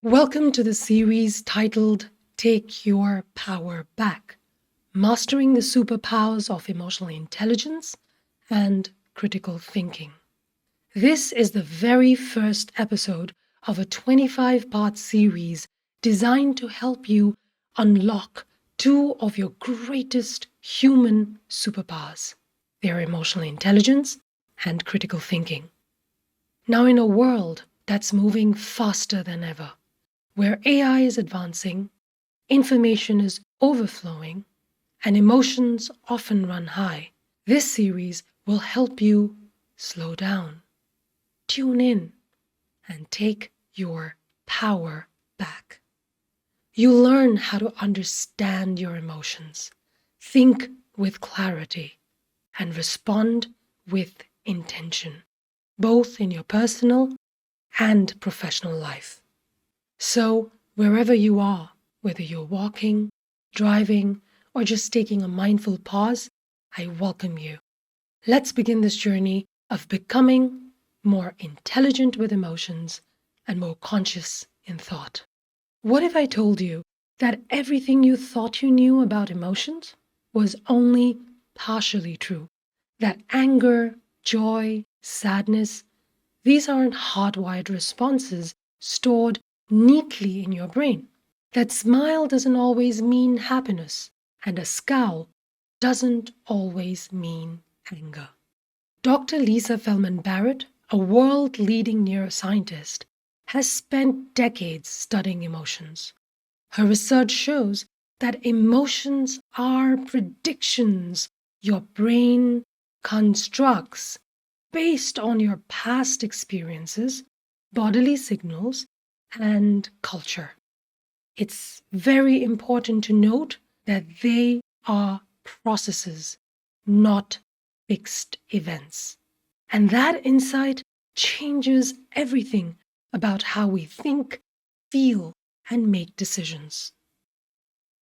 Welcome to the series titled Take Your Power Back, Mastering the Superpowers of Emotional Intelligence and Critical Thinking. This is the very first episode of a 25-part series designed to help you unlock two of your greatest human superpowers, their emotional intelligence and critical thinking. Now, in a world that's moving faster than ever, where AI is advancing, information is overflowing, and emotions often run high, this series will help you slow down, tune in, and take your power back. You learn how to understand your emotions, think with clarity, and respond with intention, both in your personal and professional life. So, wherever you are, whether you're walking, driving, or just taking a mindful pause, I welcome you. Let's begin this journey of becoming more intelligent with emotions and more conscious in thought. What if I told you that everything you thought you knew about emotions was only partially true? That anger, joy, sadness, these aren't hardwired responses stored neatly in your brain. That smile doesn't always mean happiness, and a scowl doesn't always mean anger. Dr. Lisa Feldman Barrett, a world-leading neuroscientist, has spent decades studying emotions. Her research shows that emotions are predictions your brain constructs based on your past experiences, bodily signals, and culture. It's very important to note that they are processes, not fixed events. And that insight changes everything about how we think, feel, and make decisions.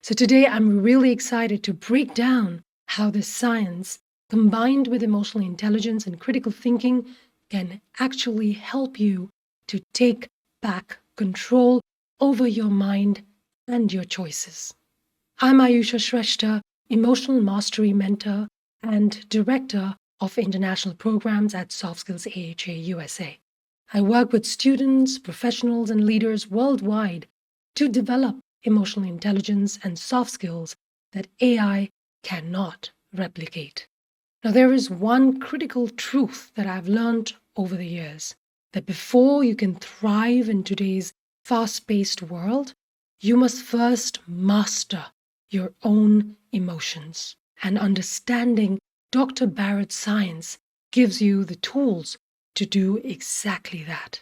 So today I'm really excited to break down how this science, combined with emotional intelligence and critical thinking, can actually help you to take back control over your mind and your choices. I'm Ayusha Shrestha, Emotional Mastery Mentor and Director of International Programs at Soft Skills AHA USA. I work with students, professionals, and leaders worldwide to develop emotional intelligence and soft skills that AI cannot replicate. Now, there is one critical truth that I've learned over the years, that before you can thrive in today's fast-paced world, you must first master your own emotions. And understanding Dr. Barrett's science gives you the tools to do exactly that.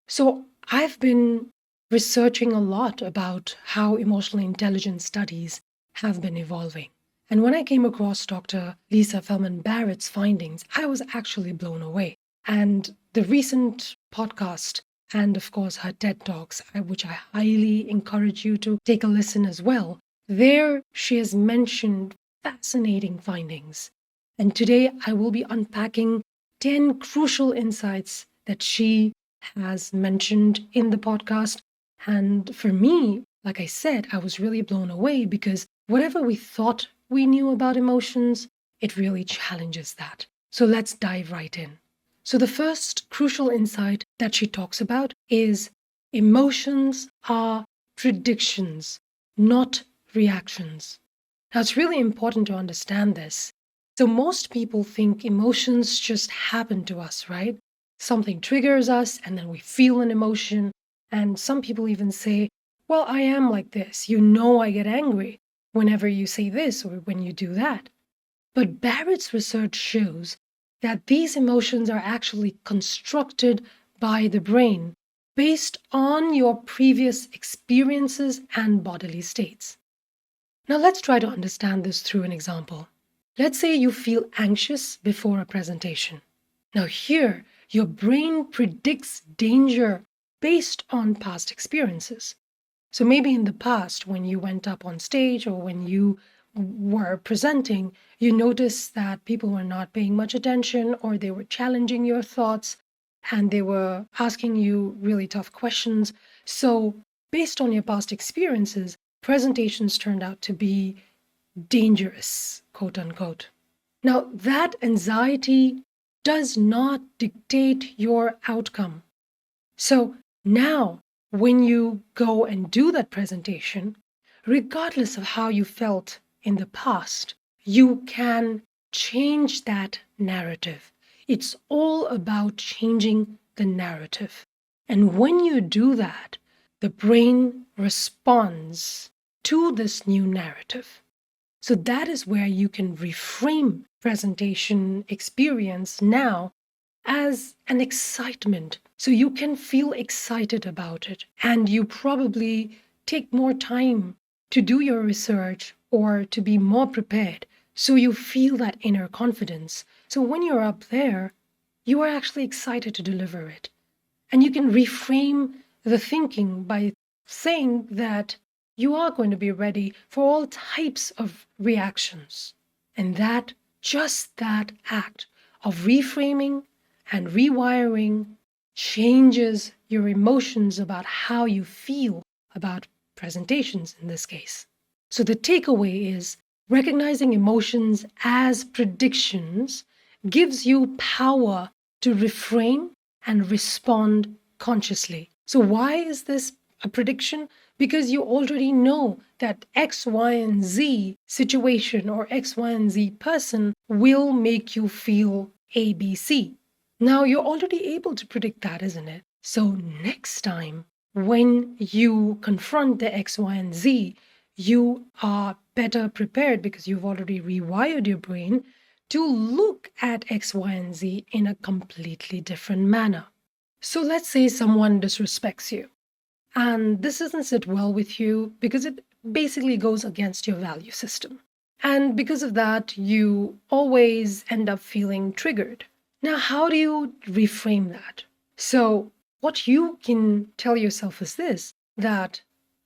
So I've been researching a lot about how emotional intelligence studies have been evolving. And when I came across Dr. Lisa Feldman Barrett's findings, I was actually blown away. And the recent podcast and, of course, her TED Talks, which I highly encourage you to take a listen as well, there she has mentioned fascinating findings. And today I will be unpacking 10 crucial insights that she has mentioned in the podcast. And for me, like I said, I was really blown away because whatever we thought we knew about emotions, it really challenges that. So let's dive right in. So the first crucial insight that she talks about is emotions are predictions, not reactions. Now, it's really important to understand this. So most people think emotions just happen to us, right? Something triggers us and then we feel an emotion. And some people even say, well, I am like this. You know I get angry whenever you say this or when you do that. But Barrett's research shows that these emotions are actually constructed by the brain based on your previous experiences and bodily states. Now let's try to understand this through an example. Let's say you feel anxious before a presentation. Now here, your brain predicts danger based on past experiences. So maybe in the past, when you went up on stage or when you were presenting, you noticed that people were not paying much attention or they were challenging your thoughts and they were asking you really tough questions. So based on your past experiences, presentations turned out to be dangerous, quote unquote. Now, that anxiety does not dictate your outcome. So now, when you go and do that presentation, regardless of how you felt in the past, you can change that narrative. It's all about changing the narrative. And when you do that, the brain responds to this new narrative. So that is where you can reframe presentation experience now as an excitement. So you can feel excited about it, and you probably take more time to do your research or to be more prepared. So you feel that inner confidence. So when you're up there, you are actually excited to deliver it. And you can reframe the thinking by saying that you are going to be ready for all types of reactions. And that, just that act of reframing and rewiring changes your emotions about how you feel about presentations in this case. So the takeaway is recognizing emotions as predictions gives you power to reframe and respond consciously. So why is this a prediction? Because you already know that X, Y, and Z situation or X, Y, and Z person will make you feel A, B, C. Now you're already able to predict that, isn't it? So next time when you confront the X, Y, and Z, you are better prepared because you've already rewired your brain to look at X, Y, and Z in a completely different manner. So let's say someone disrespects you, and this doesn't sit well with you because it basically goes against your value system. And because of that, you always end up feeling triggered. Now, how do you reframe that? So, what you can tell yourself is this, that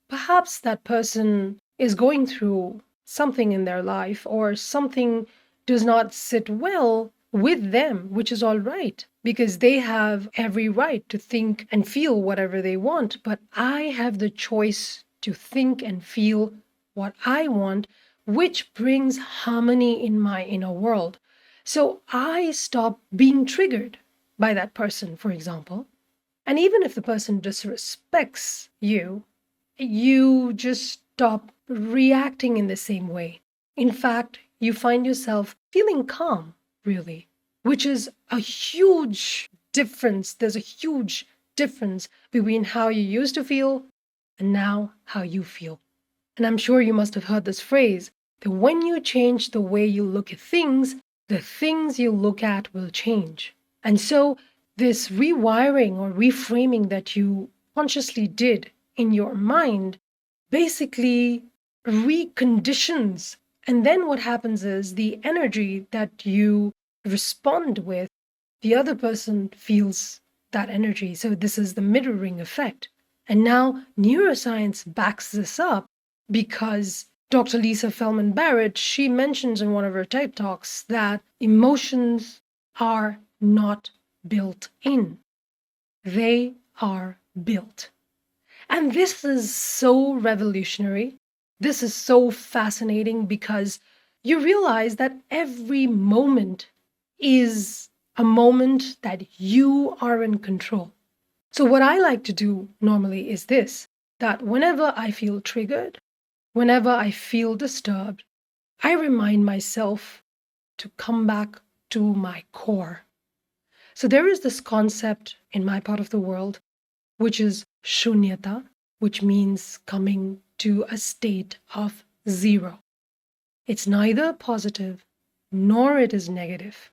perhaps that person is going through something in their life or something does not sit well with them, which is all right because they have every right to think and feel whatever they want. But I have the choice to think and feel what I want, which brings harmony in my inner world. So I stop being triggered by that person, for example. And even if the person disrespects you, you just stop reacting in the same way. In fact, you find yourself feeling calm, really, which is a huge difference. There's a huge difference between how you used to feel and now how you feel. And I'm sure you must have heard this phrase that when you change the way you look at things, the things you look at will change. And so, this rewiring or reframing that you consciously did in your mind basically reconditions. And then what happens is the energy that you respond with, the other person feels that energy. So this is the mirroring effect. And now neuroscience backs this up because Dr. Lisa Feldman Barrett, she mentions in one of her TED Talks that emotions are not built in. They are built. And this is so revolutionary. This is so fascinating because you realize that every moment is a moment that you are in control. So, what I like to do normally is this, that whenever I feel triggered, whenever I feel disturbed, I remind myself to come back to my core. So, there is this concept in my part of the world, which is shunyata, which means coming to a state of zero. It's neither positive nor it is negative.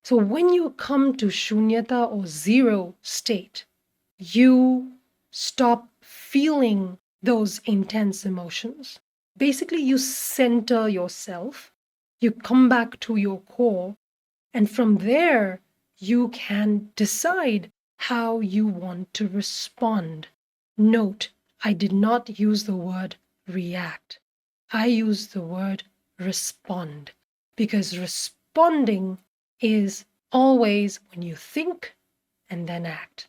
So when you come to shunyata or zero state, you stop feeling those intense emotions. Basically, you center yourself, you come back to your core, and from there, you can decide how you want to respond. Note, I did not use the word react. I used the word respond because responding is always when you think and then act.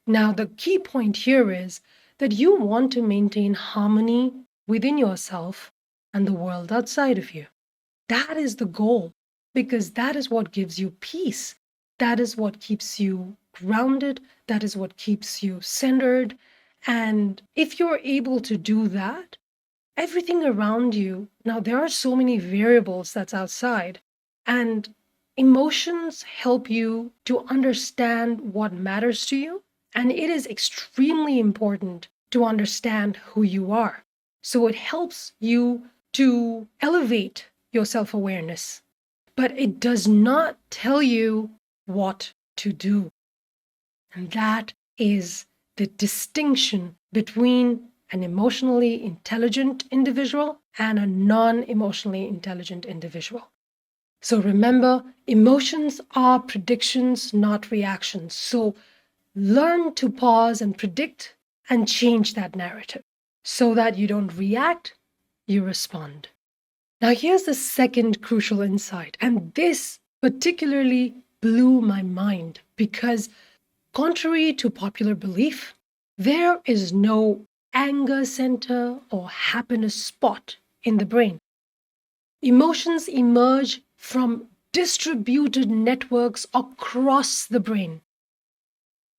Now, the key point here is that you want to maintain harmony within yourself and the world outside of you. That is the goal, because that is what gives you peace. That is what keeps you grounded. That is what keeps you centered. And if you're able to do that, everything around you, now there are so many variables that's outside, and emotions help you to understand what matters to you. And it is extremely important to understand who you are. So it helps you to elevate your self awareness, but it does not tell you what to do. And that is the distinction between an emotionally intelligent individual and a non emotionally intelligent individual. So remember, emotions are predictions, not reactions. So learn to pause and predict and change that narrative so that you don't react, you respond. Now, here's the second crucial insight, and this particularly blew my mind because, contrary to popular belief, there is no anger center or happiness spot in the brain. Emotions emerge from distributed networks across the brain,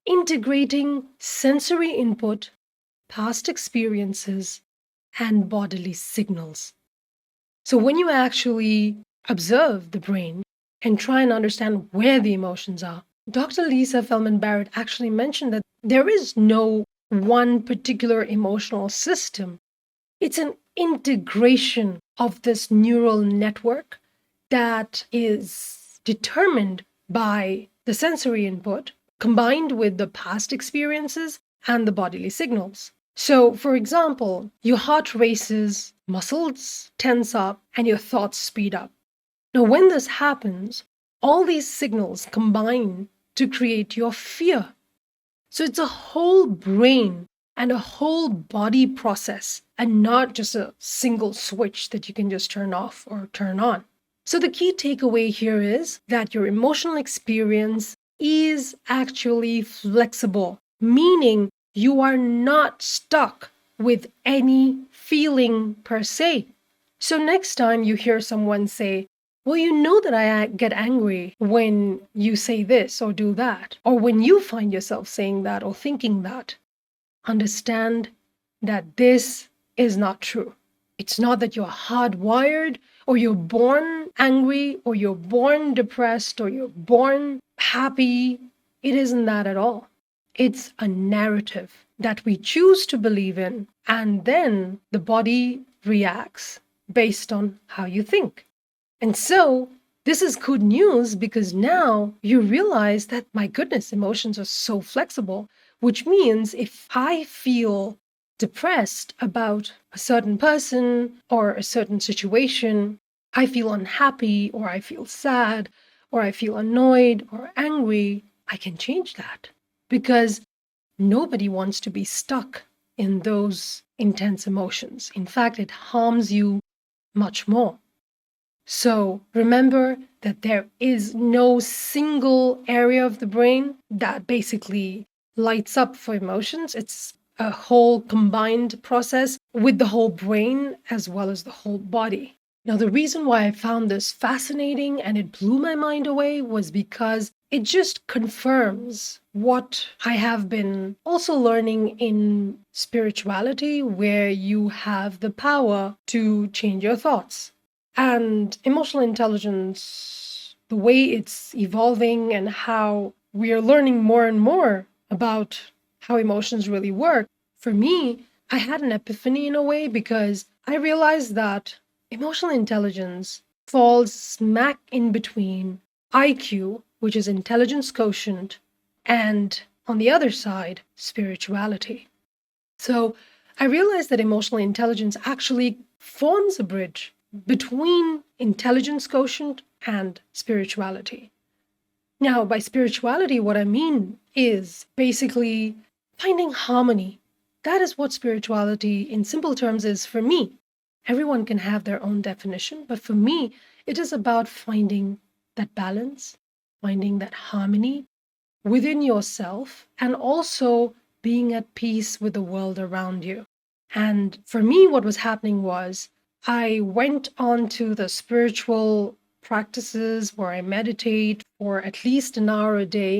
integrating sensory input, past experiences, and bodily signals. So when you actually observe the brain and try and understand where the emotions are, Dr. Lisa Feldman Barrett actually mentioned that there is no one particular emotional system. It's an integration of this neural network that is determined by the sensory input combined with the past experiences and the bodily signals. So, for example, your heart races, muscles tense up, and your thoughts speed up. Now, when this happens, all these signals combine to create your fear. So, it's a whole brain and a whole body process, and not just a single switch that you can just turn off or turn on. So, the key takeaway here is that your emotional experience is actually flexible, meaning you are not stuck with any feeling per se. So next time you hear someone say, well, you know that I get angry when you say this or do that, or when you find yourself saying that or thinking that, understand that this is not true. It's not that you're hardwired or you're born angry or you're born depressed or you're born happy. It isn't that at all. It's a narrative that we choose to believe in, and then the body reacts based on how you think. And so this is good news because now you realize that, my goodness, emotions are so flexible, which means if I feel depressed about a certain person or a certain situation, I feel unhappy or I feel sad or I feel annoyed or angry, I can change that. Because nobody wants to be stuck in those intense emotions. In fact, it harms you much more. So remember that there is no single area of the brain that basically lights up for emotions. It's a whole combined process with the whole brain as well as the whole body. Now, the reason why I found this fascinating and it blew my mind away was because it just confirms what I have been also learning in spirituality, where you have the power to change your thoughts. And emotional intelligence, the way it's evolving and how we are learning more and more about how emotions really work, for me, I had an epiphany in a way because I realized that emotional intelligence falls smack in between IQ, which is intelligence quotient, and on the other side, spirituality. So I realized that emotional intelligence actually forms a bridge between intelligence quotient and spirituality. Now, by spirituality, what I mean is basically finding harmony. That is what spirituality, in simple terms, is for me. Everyone can have their own definition, but for me, it is about finding that balance, finding that harmony within yourself, and also being at peace with the world around you. And for me, what was happening was I went on to the spiritual practices where I meditate for at least an hour a day.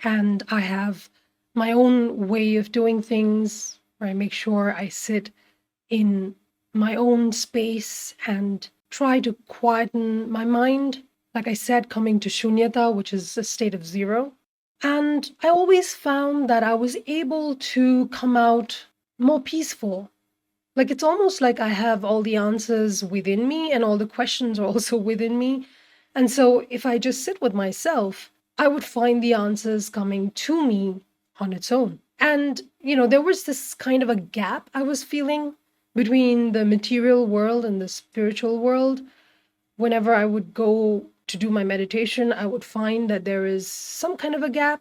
And I have my own way of doing things where I make sure I sit in my own space and try to quieten my mind. Like I said, coming to shunyata, which is a state of zero. And I always found that I was able to come out more peaceful. Like it's almost like I have all the answers within me and all the questions are also within me. And so if I just sit with myself, I would find the answers coming to me on its own. And, there was this kind of a gap I was feeling between the material world and the spiritual world. Whenever I would go to do my meditation, I would find that there is some kind of a gap.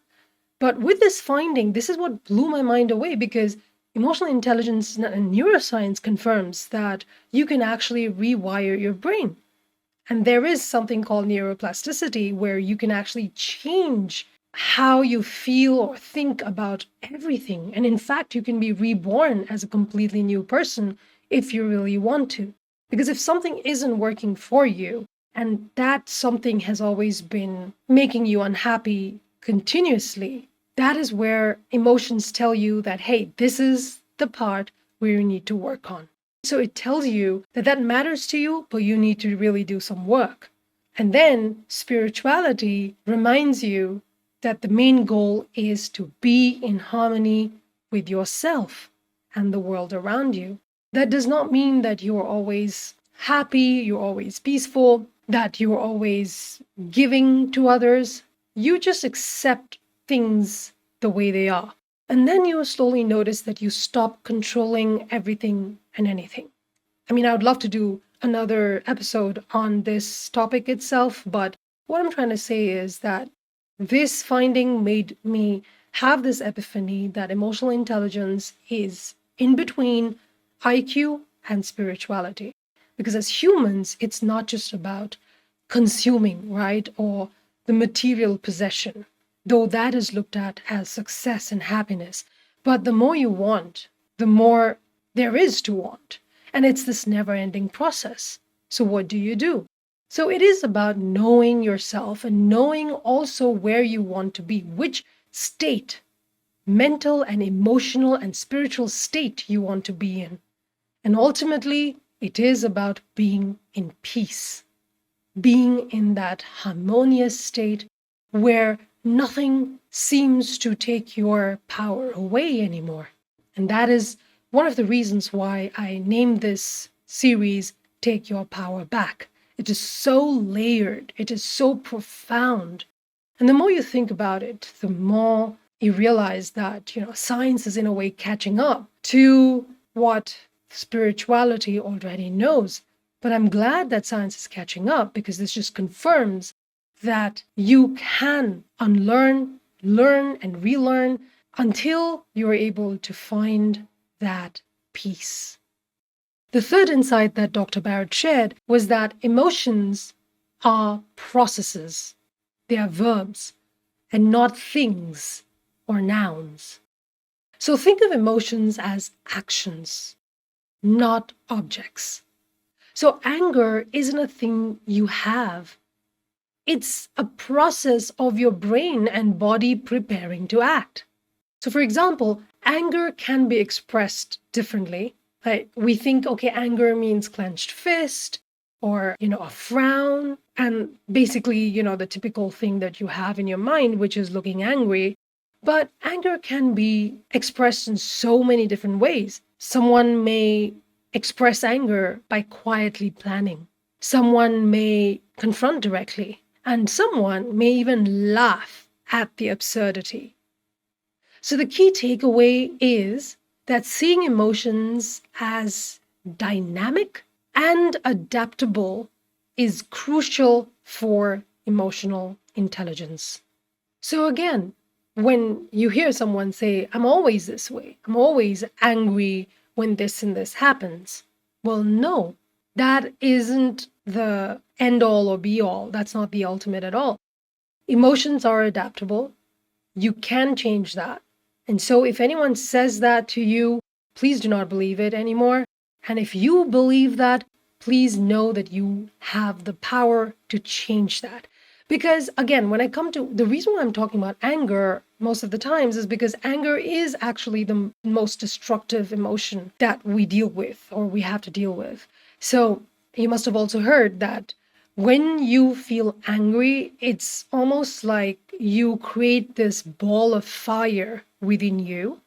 But with this finding, this is what blew my mind away because emotional intelligence and neuroscience confirms that you can actually rewire your brain. And there is something called neuroplasticity where you can actually change how you feel or think about everything. And in fact, you can be reborn as a completely new person if you really want to. Because if something isn't working for you, and that something has always been making you unhappy continuously, that is where emotions tell you that, hey, this is the part where you need to work on. So it tells you that that matters to you, but you need to really do some work. And then spirituality reminds you that the main goal is to be in harmony with yourself and the world around you. That does not mean that you're always happy, you're always peaceful, that you're always giving to others. You just accept things the way they are. And then you will slowly notice that you stop controlling everything and anything. I mean, I would love to do another episode on this topic itself, but what I'm trying to say is that this finding made me have this epiphany that emotional intelligence is in between IQ and spirituality. Because as humans, it's not just about consuming, right? Or the material possession, though that is looked at as success and happiness. But the more you want, the more there is to want. And it's this never-ending process. So what do? So it is about knowing yourself and knowing also where you want to be, which state, mental and emotional and spiritual state you want to be in. And ultimately, it is about being in peace, being in that harmonious state where nothing seems to take your power away anymore. And that is one of the reasons why I named this series Take Your Power Back. It is so layered, it is so profound. And the more you think about it, the more you realize that, science is in a way catching up to what spirituality already knows. But I'm glad that science is catching up because this just confirms that you can unlearn, learn, and relearn until you're able to find that peace. The third insight that Dr. Barrett shared was that emotions are processes. They are verbs and not things or nouns. So think of emotions as actions, not objects. So anger isn't a thing you have. It's a process of your brain and body preparing to act. So for example, anger can be expressed differently. Like we think, okay, anger means clenched fist or, a frown. And basically, the typical thing that you have in your mind, which is looking angry. But anger can be expressed in so many different ways. Someone may express anger by quietly planning. Someone may confront directly. And someone may even laugh at the absurdity. So the key takeaway is that seeing emotions as dynamic and adaptable is crucial for emotional intelligence. So again, when you hear someone say, I'm always this way, I'm always angry when this and this happens, well, no, that isn't the end all or be all. That's not the ultimate at all. Emotions are adaptable. You can change that. And so if anyone says that to you, please do not believe it anymore. And if you believe that, please know that you have the power to change that. Because again, when I come to the reason why I'm talking about anger most of the times is because anger is actually the most destructive emotion that we deal with or we have to deal with. So you must have also heard that when you feel angry, it's almost like you create this ball of fire within you,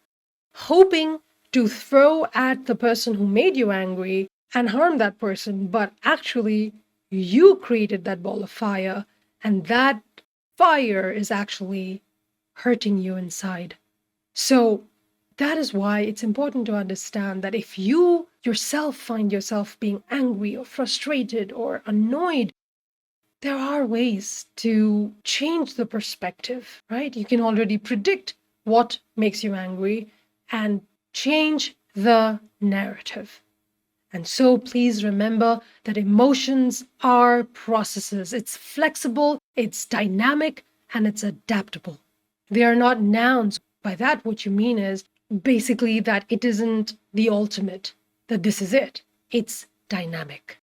hoping to throw at the person who made you angry and harm that person. But actually, you created that ball of fire, and that fire is actually hurting you inside. So, that is why it's important to understand that if you yourself find yourself being angry or frustrated or annoyed, there are ways to change the perspective, right? You can already predict what makes you angry and change the narrative. And so please remember that emotions are processes. It's flexible, it's dynamic, and it's adaptable. They are not nouns. By that, what you mean is basically that it isn't the ultimate, that this is it. It's dynamic.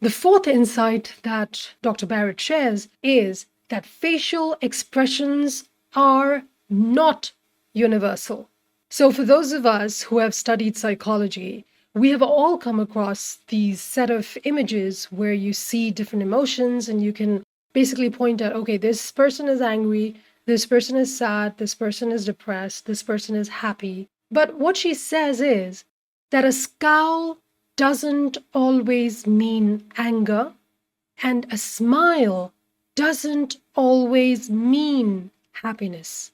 The fourth insight that Dr. Barrett shares is that facial expressions are not universal. So, for those of us who have studied psychology, we have all come across these set of images where you see different emotions and you can basically point out, okay, this person is angry, this person is sad, this person is depressed, this person is happy. But what she says is that a scowl doesn't always mean anger, and a smile doesn't always mean happiness.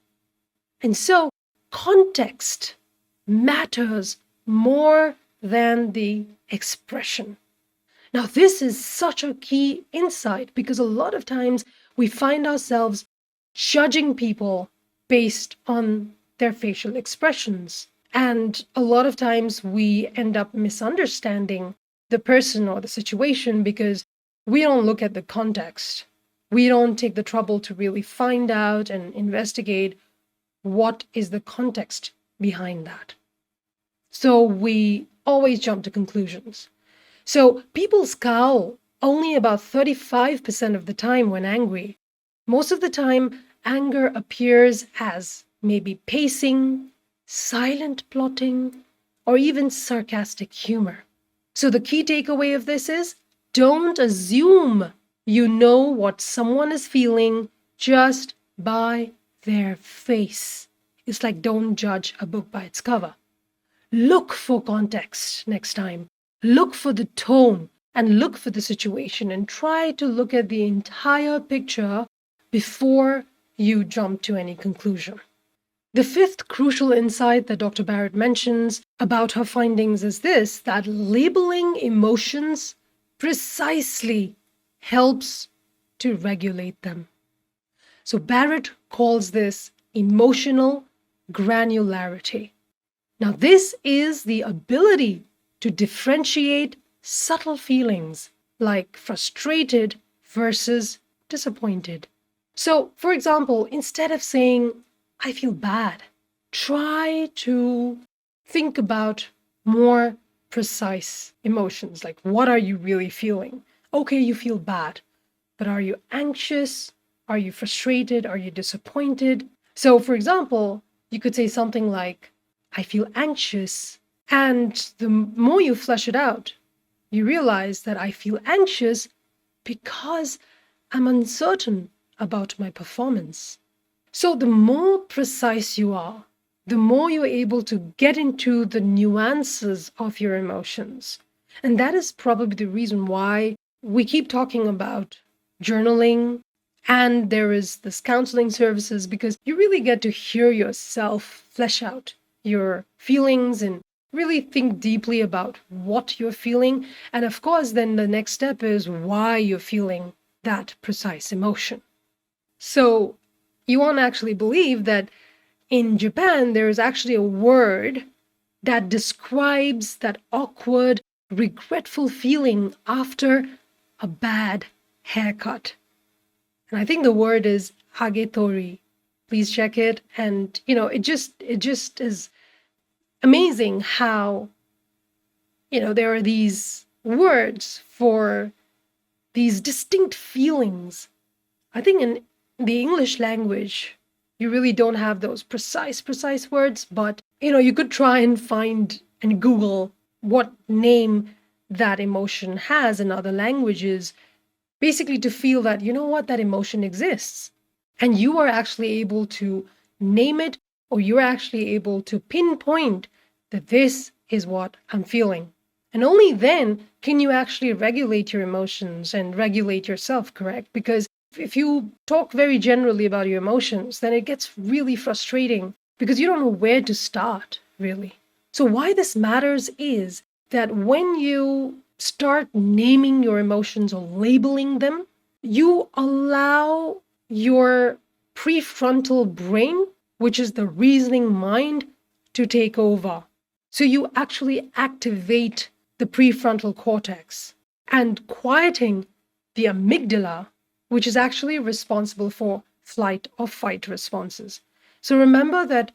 And so, context matters more than the expression. Now, this is such a key insight because a lot of times we find ourselves judging people based on their facial expressions. And a lot of times we end up misunderstanding the person or the situation because we don't look at the context. We don't take the trouble to really find out and investigate what is the context behind that. So we always jump to conclusions. So people scowl only about 35% of the time when angry. Most of the time, anger appears as maybe pacing, silent plotting, or even sarcastic humor. So the key takeaway of this is don't assume you know what someone is feeling just by their face. It's like don't judge a book by its cover. Look for context next time. Look for the tone and look for the situation and try to look at the entire picture before you jump to any conclusion. The fifth crucial insight that Dr. Barrett mentions about her findings is this, that labeling emotions precisely helps to regulate them. So Barrett calls this emotional granularity. Now, this is the ability to differentiate subtle feelings like frustrated versus disappointed. So, for example, instead of saying, I feel bad, try to think about more precise emotions, like what are you really feeling? Okay, you feel bad, but are you anxious? Are you frustrated? Are you disappointed? So, for example, you could say something like, I feel anxious. And the more you flesh it out, you realize that I feel anxious because I'm uncertain about my performance. So the more precise you are, the more you're able to get into the nuances of your emotions. And that is probably the reason why we keep talking about journaling and there is this counseling services, because you really get to hear yourself flesh out your feelings and really think deeply about what you're feeling. And of course, then the next step is why you're feeling that precise emotion. So you won't actually believe that in Japan, there is actually a word that describes that awkward, regretful feeling after a bad haircut. And I think the word is hagetori. Please check it. And it just is amazing how there are these words for these distinct feelings. I think in the English language, you really don't have those precise words, but you could try and find and Google what name that emotion has in other languages, basically to feel that, that emotion exists. And you are actually able to name it, or you're actually able to pinpoint that this is what I'm feeling. And only then can you actually regulate your emotions and regulate yourself, correct? Because if you talk very generally about your emotions, then it gets really frustrating because you don't know where to start, really. So, why this matters is that when you start naming your emotions or labeling them, you allow your prefrontal brain, which is the reasoning mind, to take over. So you actually activate the prefrontal cortex and quieting the amygdala, which is actually responsible for flight or fight responses. So remember that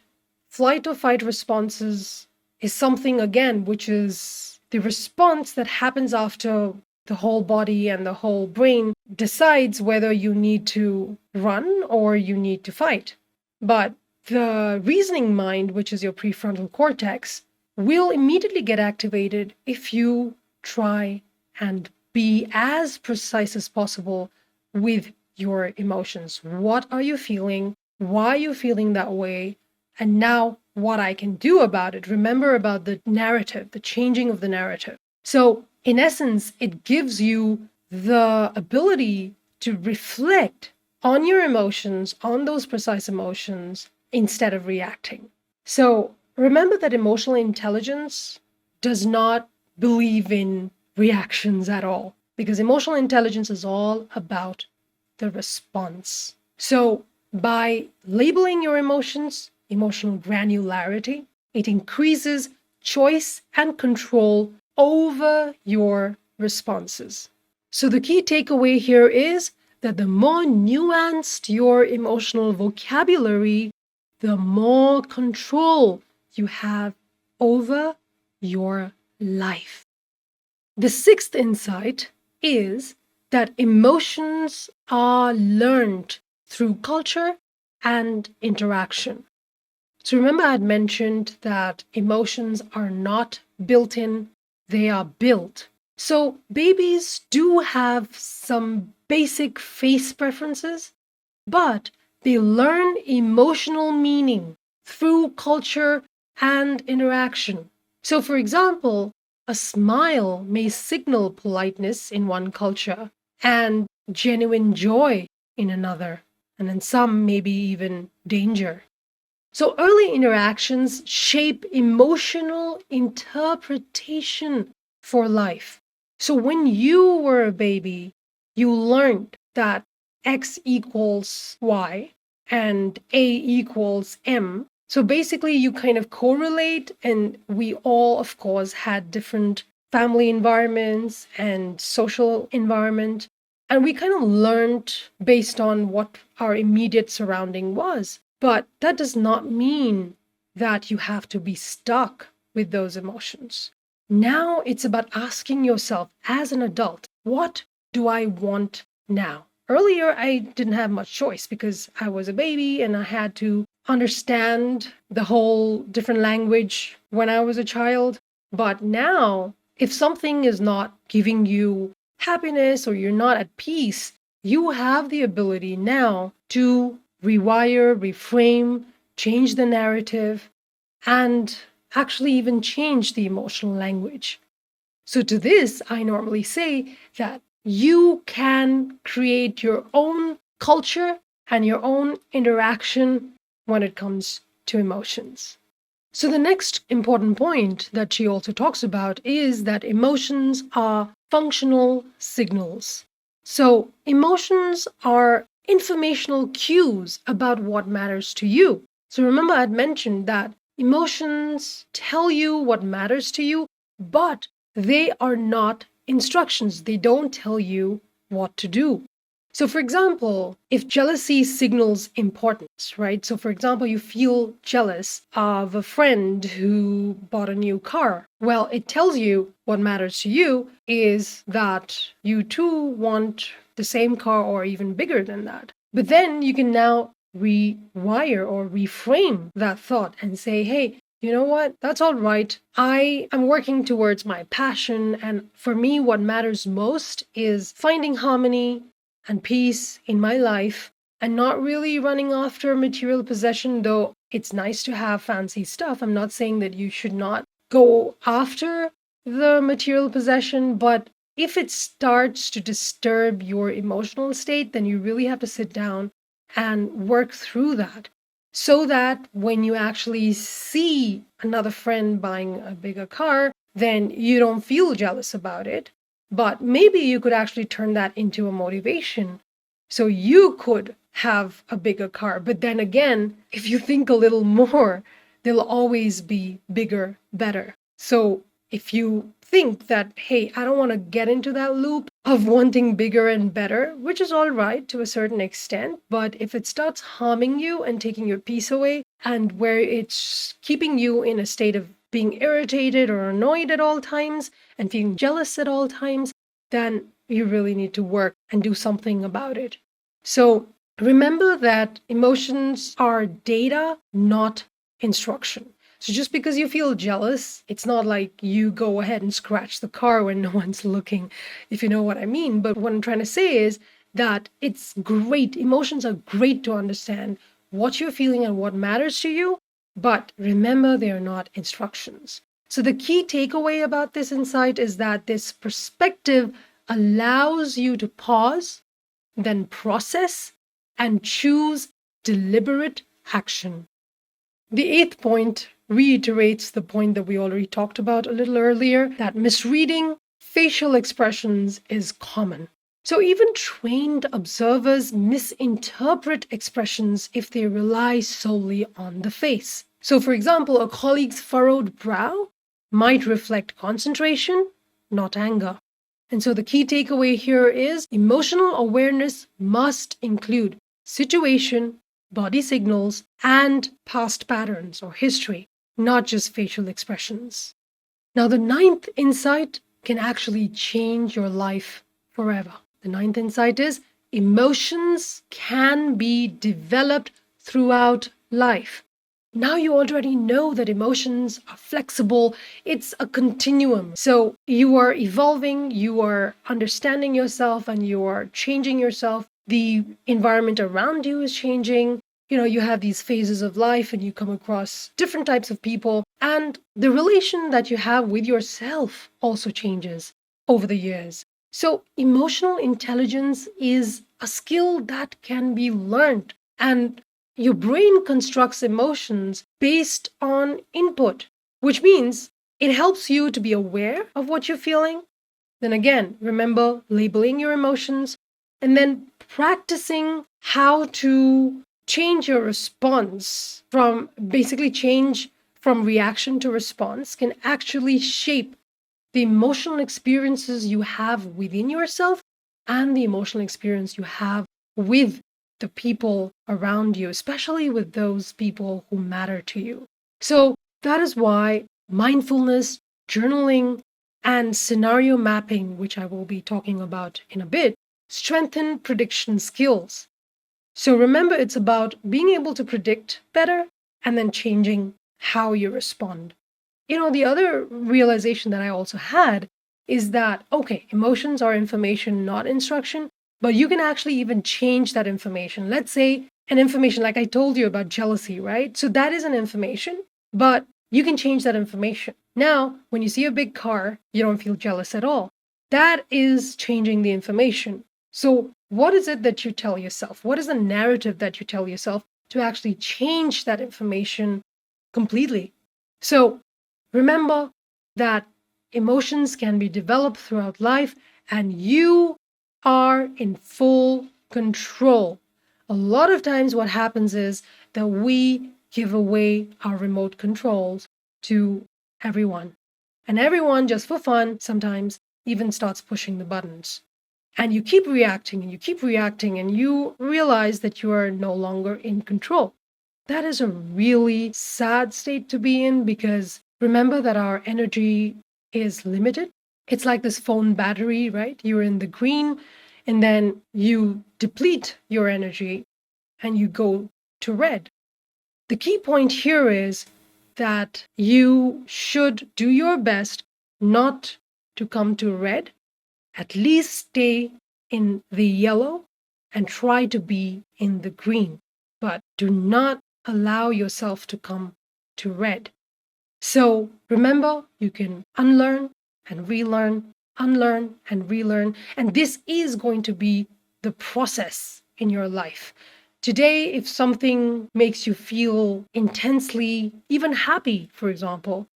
flight or fight responses is something, again, which is the response that happens after the whole body and the whole brain decides whether you need to run or you need to fight. But the reasoning mind, which is your prefrontal cortex, will immediately get activated if you try and be as precise as possible with your emotions. What are you feeling? Why are you feeling that way? And now what I can do about it. Remember about the narrative, the changing of the narrative. So in essence, it gives you the ability to reflect on your emotions, on those precise emotions, instead of reacting. So remember that emotional intelligence does not believe in reactions at all, because emotional intelligence is all about the response. So by labeling your emotions, emotional granularity, it increases choice and control over your responses. So the key takeaway here is that the more nuanced your emotional vocabulary, the more control you have over your life. The sixth insight is that emotions are learned through culture and interaction. So remember, I had mentioned that emotions are not built in, they are built. So babies do have some basic face preferences, but they learn emotional meaning through culture and interaction. So, for example, a smile may signal politeness in one culture and genuine joy in another, and in some, maybe even danger. So early interactions shape emotional interpretation for life. So when you were a baby, you learned that X equals Y and A equals M. So basically, you kind of correlate, and we all, of course, had different family environments and social environment. And we kind of learned based on what our immediate surrounding was. But that does not mean that you have to be stuck with those emotions. Now it's about asking yourself as an adult, what do I want now? Earlier, I didn't have much choice because I was a baby and I had to understand the whole different language when I was a child. But now, if something is not giving you happiness or you're not at peace, you have the ability now to rewire, reframe, change the narrative, and actually even change the emotional language. So, to this, I normally say that you can create your own culture and your own interaction when it comes to emotions. So, the next important point that she also talks about is that emotions are functional signals. So, emotions are informational cues about what matters to you. So, remember, I'd mentioned that emotions tell you what matters to you, but they are not instructions. They don't tell you what to do. So, for example, if jealousy signals importance, right? So, for example, you feel jealous of a friend who bought a new car. Well, it tells you what matters to you is that you too want the same car or even bigger than that. But then you can now rewire or reframe that thought and say, hey, you know what? That's all right. I am working towards my passion. And for me, what matters most is finding harmony and peace in my life and not really running after material possession, though it's nice to have fancy stuff. I'm not saying that you should not go after the material possession, but if it starts to disturb your emotional state, then you really have to sit down and work through that so that when you actually see another friend buying a bigger car, then you don't feel jealous about it. But maybe you could actually turn that into a motivation. So you could have a bigger car. But then again, if you think a little more, they'll always be bigger, better. So if you think that, hey, I don't want to get into that loop of wanting bigger and better, which is all right to a certain extent, but if it starts harming you and taking your peace away, and where it's keeping you in a state of being irritated or annoyed at all times and feeling jealous at all times, then you really need to work and do something about it. So remember that emotions are data, not instruction. So just because you feel jealous, it's not like you go ahead and scratch the car when no one's looking, if you know what I mean. But what I'm trying to say is that it's great. Emotions are great to understand what you're feeling and what matters to you. But remember, they are not instructions. So the key takeaway about this insight is that this perspective allows you to pause, then process, and choose deliberate action. The eighth point reiterates the point that we already talked about a little earlier, that misreading facial expressions is common. So even trained observers misinterpret expressions if they rely solely on the face. So for example, a colleague's furrowed brow might reflect concentration, not anger. And so the key takeaway here is emotional awareness must include situation, body signals, and past patterns or history, not just facial expressions. Now, the ninth insight can actually change your life forever. The ninth insight is emotions can be developed throughout life. Now you already know that emotions are flexible. It's a continuum. So you are evolving, you are understanding yourself, and you are changing yourself. The environment around you is changing. You have these phases of life and you come across different types of people. And the relation that you have with yourself also changes over the years. So emotional intelligence is a skill that can be learned. And your brain constructs emotions based on input, which means it helps you to be aware of what you're feeling. Then again, remember labeling your emotions and then practicing how to change your response change from reaction to response can actually shape the emotional experiences you have within yourself and the emotional experience you have with the people around you, especially with those people who matter to you. So that is why mindfulness, journaling, and scenario mapping, which I will be talking about in a bit, strengthen prediction skills. So remember, it's about being able to predict better and then changing how you respond. The other realization that I also had is that, okay, emotions are information, not instruction, but you can actually even change that information. Let's say an information like I told you about jealousy, right? So that is an information, but you can change that information. Now, when you see a big car, you don't feel jealous at all. That is changing the information. So what is it that you tell yourself? What is the narrative that you tell yourself to actually change that information completely? So remember that emotions can be developed throughout life and you are in full control. A lot of times, what happens is that we give away our remote controls to everyone. And everyone, just for fun, sometimes even starts pushing the buttons. And you keep reacting and you keep reacting and you realize that you are no longer in control. That is a really sad state to be in because remember that our energy is limited. It's like this phone battery, right? You're in the green and then you deplete your energy and you go to red. The key point here is that you should do your best not to come to red, at least stay in the yellow and try to be in the green, but do not allow yourself to come to red. So remember, you can unlearn and relearn, unlearn and relearn, and this is going to be the process in your life. Today, if something makes you feel intensely, even happy, for example,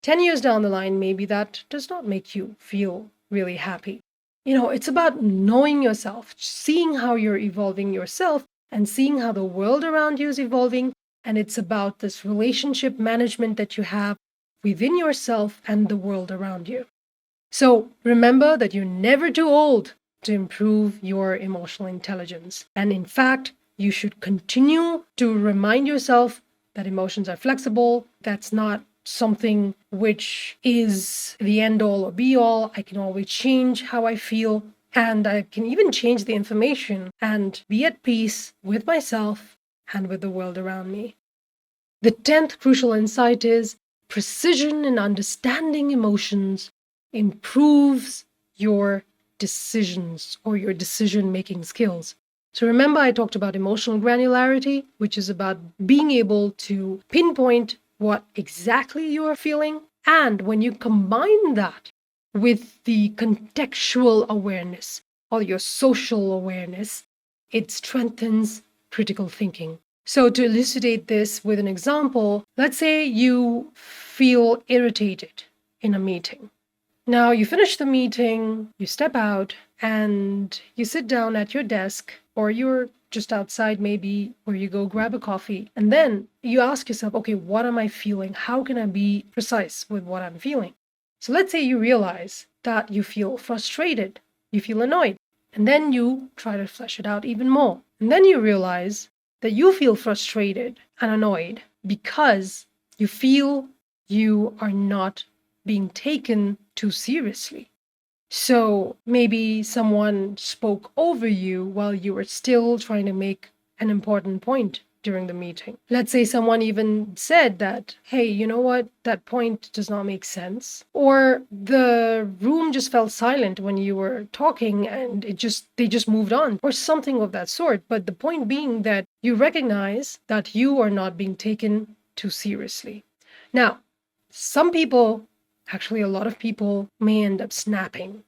10 years down the line, maybe that does not make you feel really happy. It's about knowing yourself, seeing how you're evolving yourself and seeing how the world around you is evolving. And it's about this relationship management that you have within yourself and the world around you. So remember that you're never too old to improve your emotional intelligence. And in fact, you should continue to remind yourself that emotions are flexible. That's not something which is the end all or be all. I can always change how I feel, and I can even change the information and be at peace with myself and with the world around me. The 10th crucial insight is precision in understanding emotions improves your decisions or your decision-making skills. So remember, I talked about emotional granularity, which is about being able to pinpoint what exactly you are feeling. And when you combine that with the contextual awareness or your social awareness, it strengthens critical thinking. So to elucidate this with an example, let's say you feel irritated in a meeting. Now you finish the meeting, you step out, and you sit down at your desk, or you're just outside maybe, or you go grab a coffee. And then you ask yourself, okay, what am I feeling? How can I be precise with what I'm feeling? So let's say you realize that you feel frustrated, you feel annoyed, and then you try to flesh it out even more. And then you realize that you feel frustrated and annoyed because you feel you are not being taken too seriously. So maybe someone spoke over you while you were still trying to make an important point during the meeting. Let's say someone even said that, hey, you know what, that point does not make sense. Or the room just fell silent when you were talking and they just moved on, or something of that sort. But the point being that you recognize that you are not being taken too seriously. Now, some people, actually a lot of people, may end up snapping,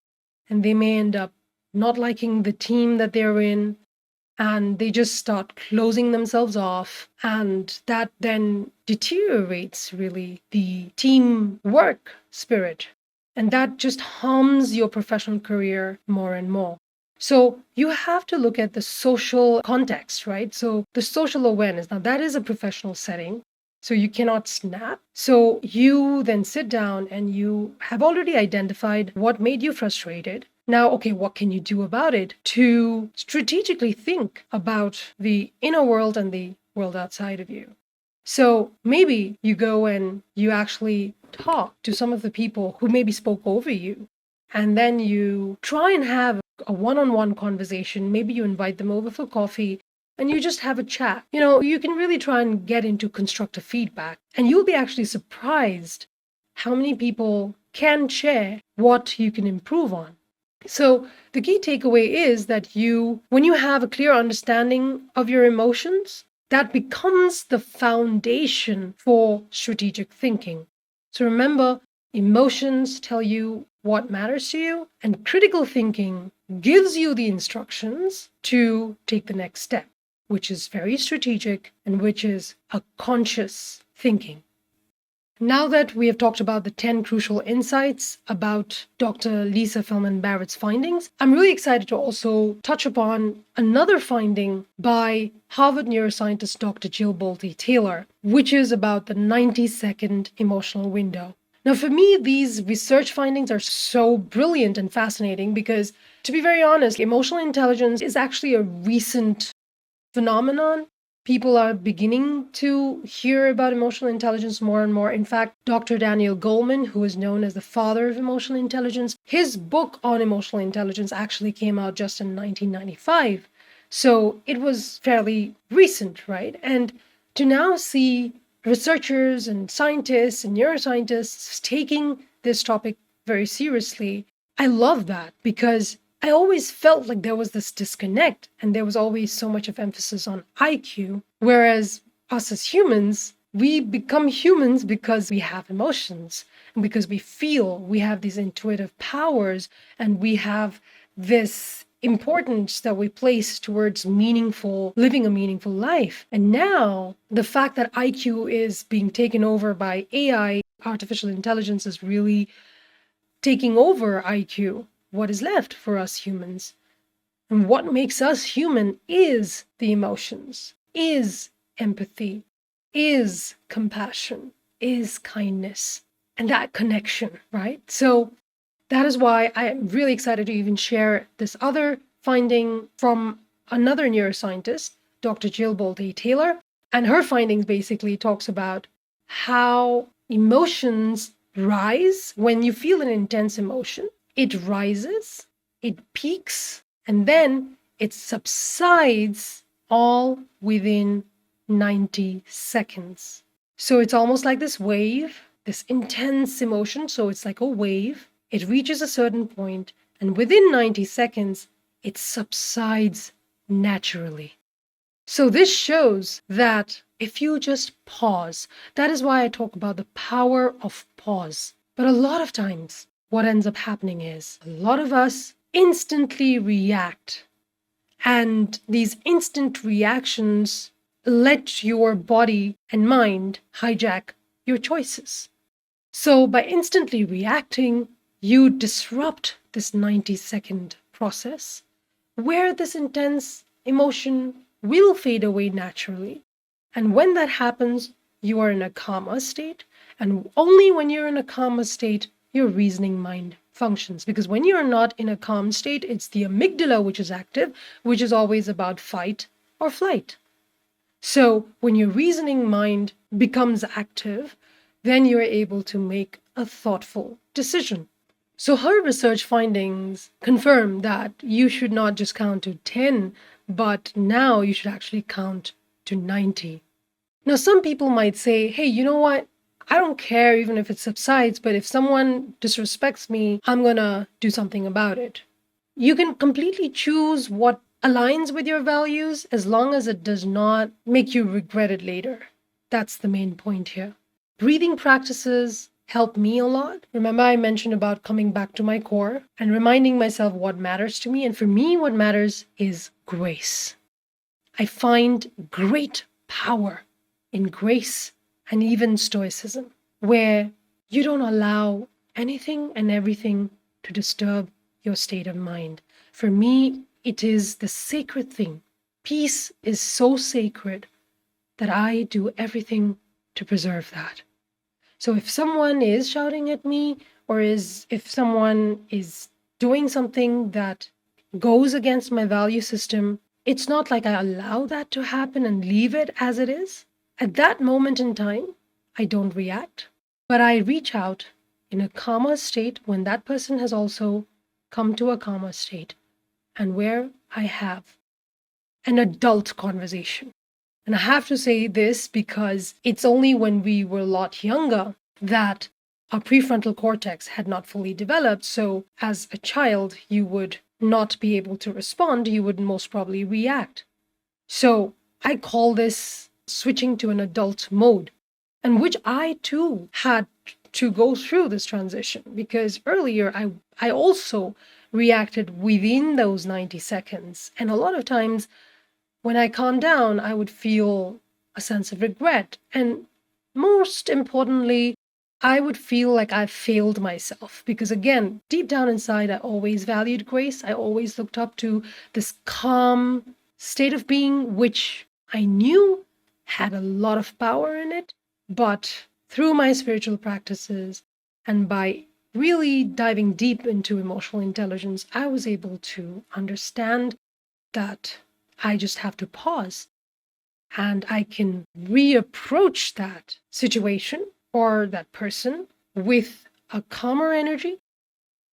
and they may end up not liking the team that they're in, and they just start closing themselves off, and that then deteriorates really the teamwork spirit, and that just harms your professional career more and more. So you have to look at the social context, right? So the social awareness, now that is a professional setting, so you cannot snap. So you then sit down and you have already identified what made you frustrated. Now, okay, what can you do about it to strategically think about the inner world and the world outside of you? So maybe you go and you actually talk to some of the people who maybe spoke over you, and then you try and have a one-on-one conversation. Maybe you invite them over for coffee and you just have a chat. You can really try and get into constructive feedback, and you'll be actually surprised how many people can share what you can improve on. So the key takeaway is that when you have a clear understanding of your emotions, that becomes the foundation for strategic thinking. So remember, emotions tell you what matters to you, and critical thinking gives you the instructions to take the next step, which is very strategic and which is a conscious thinking. Now that we have talked about the 10 crucial insights about Dr. Lisa Feldman Barrett's findings, I'm really excited to also touch upon another finding by Harvard neuroscientist Dr. Jill Bolte Taylor, which is about the 90-second emotional window. Now, for me, these research findings are so brilliant and fascinating because, to be very honest, emotional intelligence is actually a recent phenomenon. People are beginning to hear about emotional intelligence more and more. In fact, Dr. Daniel Goleman, who is known as the father of emotional intelligence, his book on emotional intelligence actually came out just in 1995. So it was fairly recent, right? And to now see researchers and scientists and neuroscientists taking this topic very seriously, I love that because I always felt like there was this disconnect and there was always so much of emphasis on IQ, whereas us as humans, we become humans because we have emotions and because we feel, we have these intuitive powers, and we have this importance that we place towards living a meaningful life. And now the fact that IQ is being taken over by AI, artificial intelligence, is really taking over IQ. What is left for us humans? And what makes us human is the emotions, is empathy, is compassion, is kindness, and that connection, right? So that is why I am really excited to even share this other finding from another neuroscientist, Dr. Jill Bolte Taylor. And her findings basically talks about how emotions rise when you feel an intense emotion. It rises, it peaks, and then it subsides all within 90 seconds. So it's almost like this wave, this intense emotion. So it's like a wave. It reaches a certain point, and within 90 seconds, it subsides naturally. So this shows that if you just pause, that is why I talk about the power of pause. But a lot of times, what ends up happening is a lot of us instantly react. And these instant reactions let your body and mind hijack your choices. So by instantly reacting, you disrupt this 90-second process where this intense emotion will fade away naturally. And when that happens, you are in a calmer state. And only when you're in a calmer state, your reasoning mind functions. Because when you're not in a calm state, it's the amygdala which is active, which is always about fight or flight. So when your reasoning mind becomes active, then you're able to make a thoughtful decision. So her research findings confirm that you should not just count to 10, but now you should actually count to 90. Now, some people might say, hey, you know what? I don't care even if it subsides, but if someone disrespects me, I'm gonna do something about it. You can completely choose what aligns with your values as long as it does not make you regret it later. That's the main point here. Breathing practices help me a lot. Remember, I mentioned about coming back to my core and reminding myself what matters to me. And for me, what matters is grace. I find great power in grace and even stoicism, where you don't allow anything and everything to disturb your state of mind. For me, it is the sacred thing. Peace is so sacred that I do everything to preserve that. So if someone is shouting at me, or if someone is doing something that goes against my value system, it's not like I allow that to happen and leave it as it is. At that moment in time, I don't react, but I reach out in a calmer state when that person has also come to a calmer state, and where I have an adult conversation. And I have to say this because it's only when we were a lot younger that our prefrontal cortex had not fully developed. So as a child, you would not be able to respond. You would most probably react. So I call this switching to an adult mode, and which I too had to go through this transition because earlier I also reacted within those 90 seconds. And a lot of times when I calmed down, I would feel a sense of regret. And most importantly, I would feel like I failed myself because, again, deep down inside, I always valued grace. I always looked up to this calm state of being, which I knew had a lot of power in it. But through my spiritual practices, And by really diving deep into emotional intelligence, I was able to understand that I just have to pause and I can reapproach that situation or that person with a calmer energy.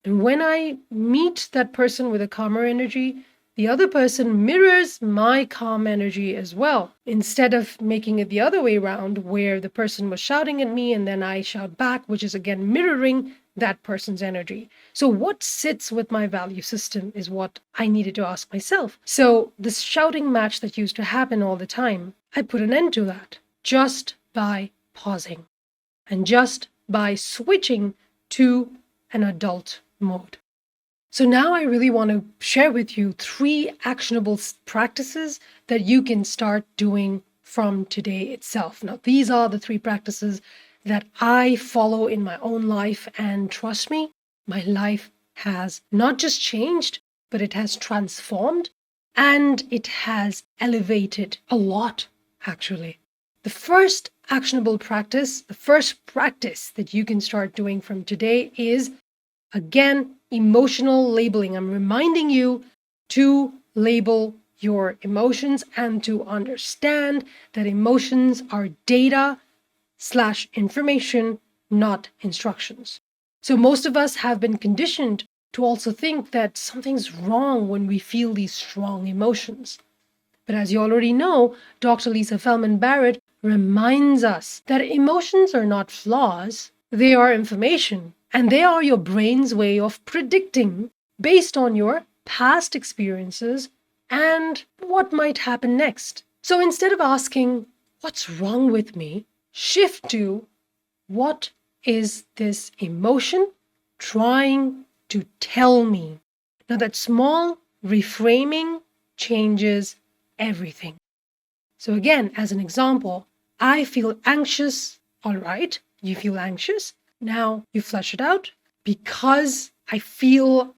And when I meet that person with a calmer energy, the other person mirrors my calm energy as well. Instead of making it the other way around, where the person was shouting at me and then I shout back, which is again mirroring that person's energy. So, what sits with my value system is what I needed to ask myself. So, this shouting match that used to happen all the time, I put an end to that just by pausing and just by switching to an adult mode. So now I really want to share with you 3 actionable practices that you can start doing from today itself. Now, these are the 3 practices that I follow in my own life, and trust me, my life has not just changed, but it has transformed and it has elevated a lot, actually. The first actionable practice, the first practice that you can start doing from today is, again, emotional labeling. I'm reminding you to label your emotions and to understand that emotions are data/information, not instructions. So most of us have been conditioned to also think that something's wrong when we feel these strong emotions. But as you already know, Dr. Lisa Feldman Barrett reminds us that emotions are not flaws, they are information, and they are your brain's way of predicting based on your past experiences and what might happen next. So instead of asking, what's wrong with me? Shift to, what is this emotion trying to tell me? Now, that small reframing changes everything. So, again, as an example, I feel anxious. All right, you feel anxious. Now you flesh it out because I feel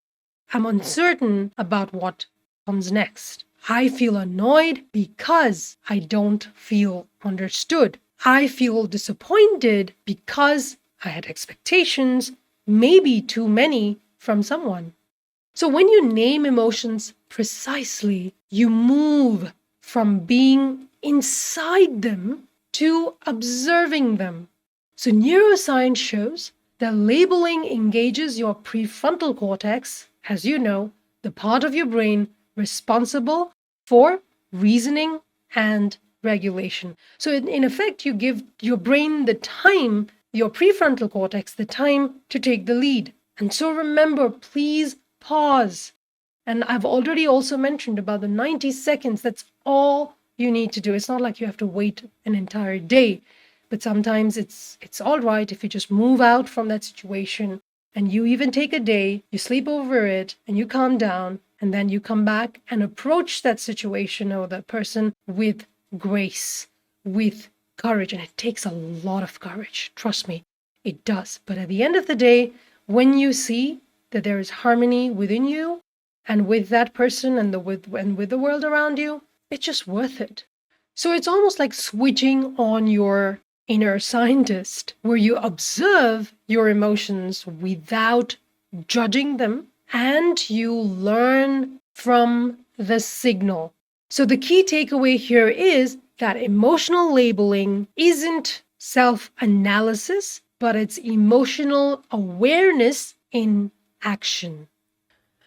I'm uncertain about what comes next. I feel annoyed because I don't feel understood. I feel disappointed because I had expectations, maybe too many, from someone. So when you name emotions precisely, you move from being inside them to observing them. So neuroscience shows that labeling engages your prefrontal cortex, as you know, the part of your brain responsible for reasoning and regulation. So in effect, you give your brain the time, your prefrontal cortex, the time to take the lead. And so remember, please pause. And I've already also mentioned about the 90 seconds. That's all you need to do. It's not like you have to wait an entire day, but sometimes it's all right if you just move out from that situation and you even take a day, you sleep over it and you calm down, and then you come back and approach that situation or that person with grace, with courage. And it takes a lot of courage. Trust me, it does. But at the end of the day, when you see that there is harmony within you and with that person and with the world around you, it's just worth it. So it's almost like switching on your inner scientist, where you observe your emotions without judging them and you learn from the signal. So the key takeaway here is that emotional labeling isn't self-analysis, but it's emotional awareness in action.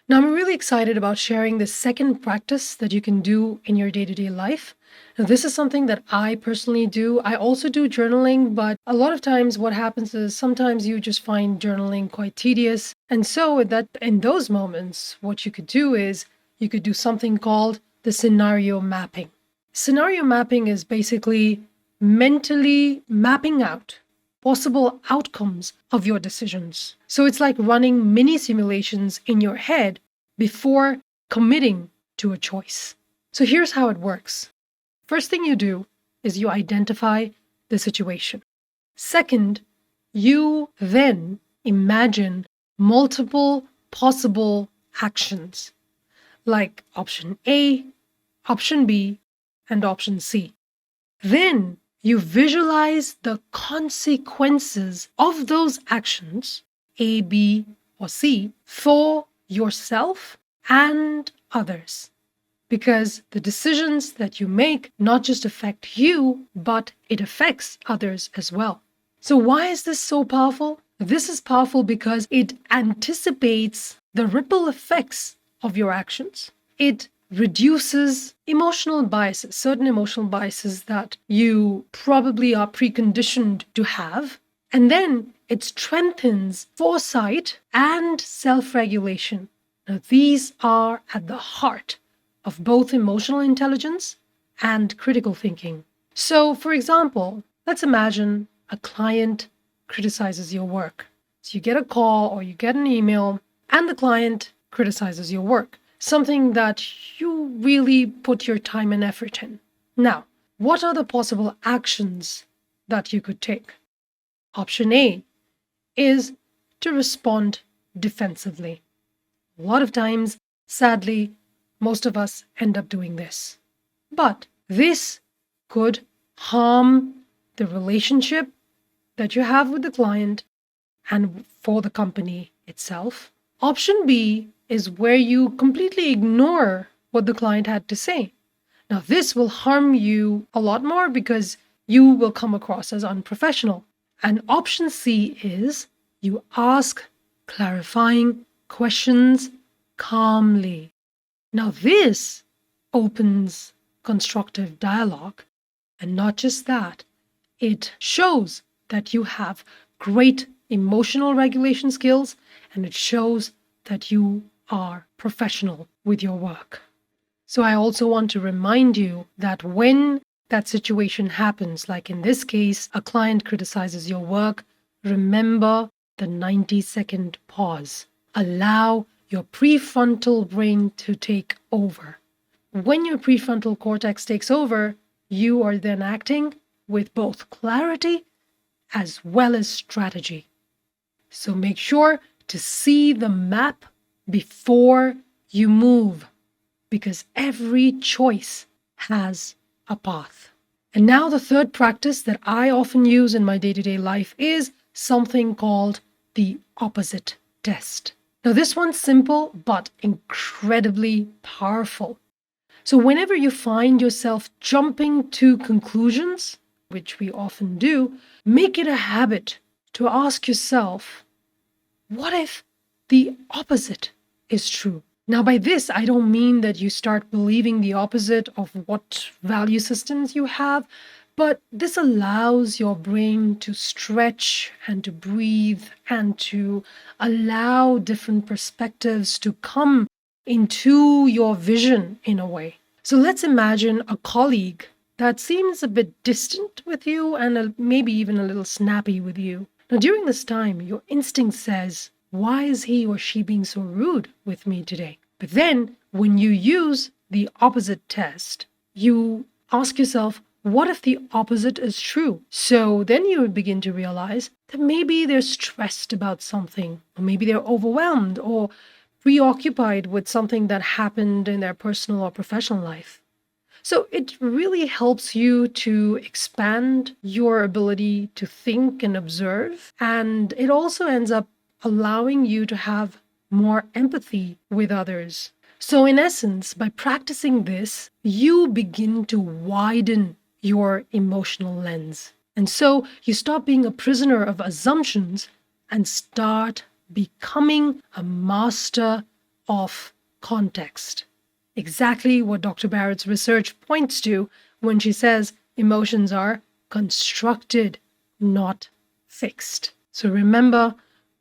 Now, I'm really excited about sharing the second practice that you can do in your day-to-day life. Now, this is something that I personally do. I also do journaling, but a lot of times what happens is sometimes you just find journaling quite tedious. And so that in those moments, what you could do is you could do something called the scenario mapping. Scenario mapping is basically mentally mapping out possible outcomes of your decisions. So it's like running mini simulations in your head before committing to a choice. So here's how it works. First thing you do is you identify the situation. Second, you then imagine multiple possible actions, like option A, option B, and option C. Then you visualize the consequences of those actions, A, B, or C, for yourself and others. Because the decisions that you make not just affect you, but it affects others as well. So why is this so powerful? This is powerful because it anticipates the ripple effects of your actions. It reduces emotional biases, certain emotional biases that you probably are preconditioned to have. And then it strengthens foresight and self-regulation. Now, these are at the heart of both emotional intelligence and critical thinking. So, for example, let's imagine a client criticizes your work. So you get a call or you get an email, and the client criticizes your work, something that you really put your time and effort in. Now, what are the possible actions that you could take? Option A is to respond defensively. A lot of times, sadly, most of us end up doing this. But this could harm the relationship that you have with the client and for the company itself. Option B is where you completely ignore what the client had to say. Now, this will harm you a lot more because you will come across as unprofessional. And option C is you ask clarifying questions calmly. Now, this opens constructive dialogue. And not just that, it shows that you have great emotional regulation skills, and it shows that you are professional with your work. So I also want to remind you that when that situation happens, like in this case, a client criticizes your work, remember the 90-second pause. Allow your prefrontal brain to take over. When your prefrontal cortex takes over, you are then acting with both clarity as well as strategy. So make sure to see the map before you move, because every choice has a path. And now the third practice that I often use in my day-to-day life is something called the opposite test. Now this one's simple but incredibly powerful. So whenever you find yourself jumping to conclusions, which we often do, make it a habit to ask yourself, what if the opposite is true? Now, by this, I don't mean that you start believing the opposite of what value systems you have, but this allows your brain to stretch and to breathe and to allow different perspectives to come into your vision in a way. So let's imagine a colleague that seems a bit distant with you and maybe even a little snappy with you. Now, during this time, your instinct says, why is he or she being so rude with me today? But then, when you use the opposite test, you ask yourself, what if the opposite is true? So then you would begin to realize that maybe they're stressed about something, or maybe they're overwhelmed or preoccupied with something that happened in their personal or professional life. So it really helps you to expand your ability to think and observe. And it also ends up allowing you to have more empathy with others. So in essence, by practicing this, you begin to widen your emotional lens. And so you stop being a prisoner of assumptions and start becoming a master of context. Exactly what Dr. Barrett's research points to when she says emotions are constructed, not fixed. So remember,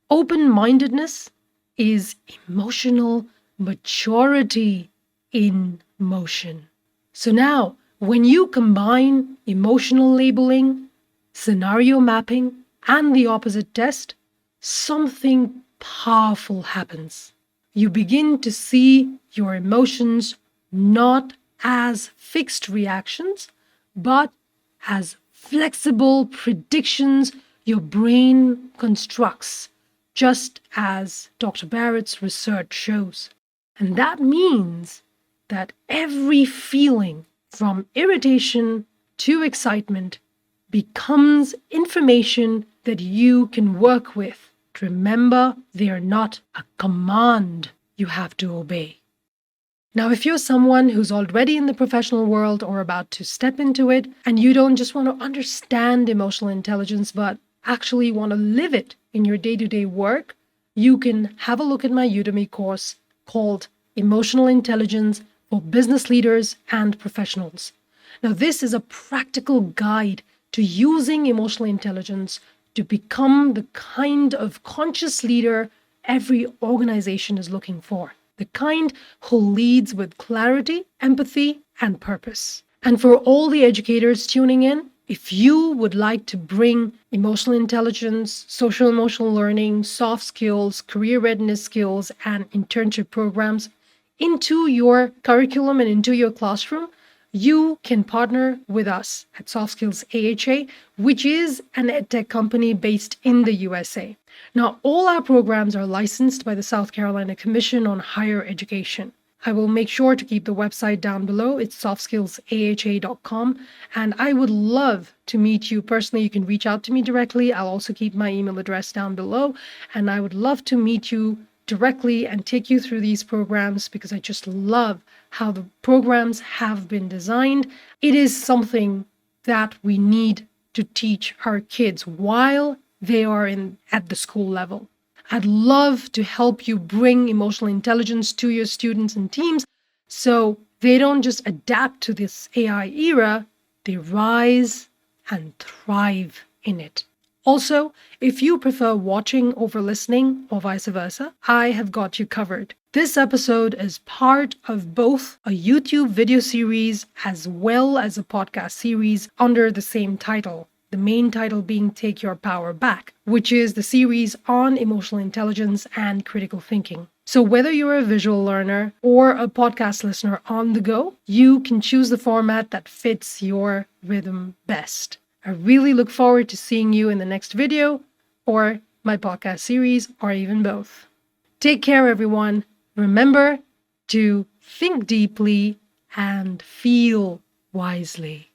open-mindedness is emotional maturity in motion. So now, when you combine emotional labeling, scenario mapping, and the opposite test, something powerful happens. You begin to see your emotions not as fixed reactions, but as flexible predictions your brain constructs, just as Dr. Barrett's research shows. And that means that every feeling, from irritation to excitement, becomes information that you can work with. Remember, they are not a command you have to obey. Now, if you're someone who's already in the professional world or about to step into it, and you don't just want to understand emotional intelligence, but actually want to live it in your day-to-day work, you can have a look at my Udemy course called Emotional Intelligence for Business Leaders and Professionals. Now, this is a practical guide to using emotional intelligence to become the kind of conscious leader every organization is looking for. The kind who leads with clarity, empathy, and purpose. And for all the educators tuning in, if you would like to bring emotional intelligence, social emotional learning, soft skills, career readiness skills, and internship programs into your curriculum and into your classroom, you can partner with us at Soft Skills AHA, which is an edtech company based in the USA. Now, all our programs are licensed by the South Carolina Commission on Higher Education. I will make sure to keep the website down below. It's softskillsaha.com. And I would love to meet you personally. You can reach out to me directly. I'll also keep my email address down below. And I would love to meet you directly and take you through these programs because I just love how the programs have been designed. It is something that we need to teach our kids while they are at the school level. I'd love to help you bring emotional intelligence to your students and teams so they don't just adapt to this AI era, they rise and thrive in it. Also, if you prefer watching over listening or vice versa, I have got you covered. This episode is part of both a YouTube video series as well as a podcast series under the same title. The main title being Take Your Power Back, which is the series on emotional intelligence and critical thinking. So whether you're a visual learner or a podcast listener on the go, you can choose the format that fits your rhythm best. I really look forward to seeing you in the next video or my podcast series or even both. Take care, everyone. Remember to think deeply and feel wisely.